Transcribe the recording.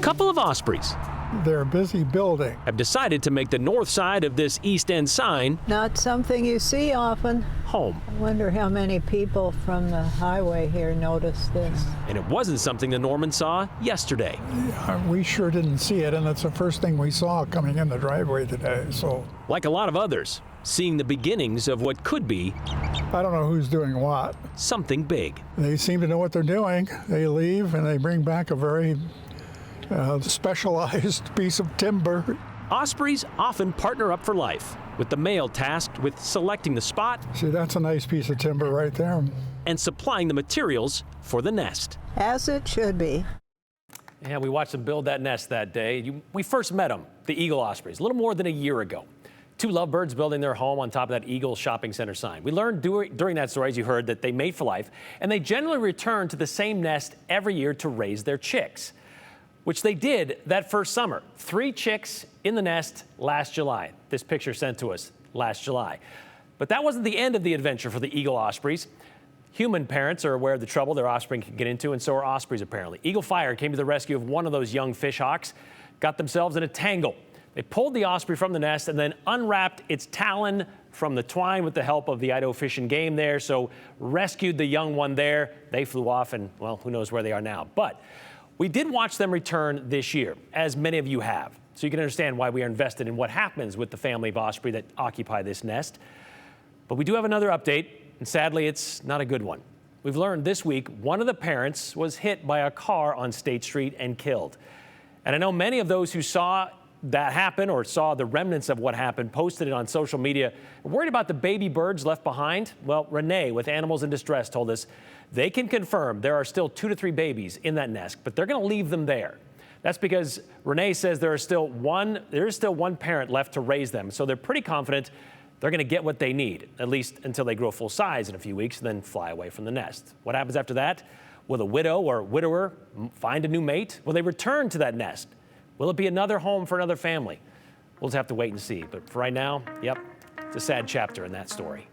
couple of ospreys They're busy building. have decided to make the north side of this East End sign Not something you see often. home. I wonder how many people from the highway here notice this. And it wasn't something the Normans saw yesterday. We sure didn't see it, and it's the first thing we saw coming in the driveway today. So Like a lot of others, seeing the beginnings of what could be I don't know who's doing what. something big. They seem to know what they're doing. They leave and they bring back a very specialized piece of timber. Ospreys often partner up for life, with the male tasked with selecting the spot See, that's a nice piece of timber right there. and supplying the materials for the nest. As it should be. Yeah, we watched them build that nest that day. We first met them, the eagle ospreys, a little more than a year ago. Two lovebirds building their home on top of that Eagle Shopping Center sign. We learned during that story, as you heard, that they mate for life, and they generally return to the same nest every year to raise their chicks, which they did that first summer. 3 chicks in the nest last July. This picture sent to us last July. But that wasn't the end of the adventure for the eagle ospreys. Human parents are aware of the trouble their offspring can get into, and so are ospreys apparently. Eagle Fire came to the rescue of one of those young fishhawks, got themselves in a tangle. They pulled the osprey from the nest and then unwrapped its talon from the twine with the help of the Idaho Fish and Game there, so rescued the young one there. They flew off and, well, who knows where they are now. But we did watch them return this year, as many of you have, so you can understand why we are invested in what happens with the family of osprey that occupy this nest. But we do have another update, and sadly, it's not a good one. We've learned this week one of the parents was hit by a car on State Street and killed. And I know many of those who saw that happen or saw the remnants of what happened posted it on social media. Worried about the baby birds left behind? Well, Renee with Animals in Distress told us they can confirm there are still 2 to 3 babies in that nest, but they're going to leave them there. That's because Renee says there is still one parent left to raise them, so they're pretty confident they're going to get what they need, at least until they grow full size in a few weeks, and then fly away from the nest. What happens after that? Will the widow or widower find a new mate? Will they return to that nest? Will it be another home for another family? We'll just have to wait and see. But for right now, yep, it's a sad chapter in that story.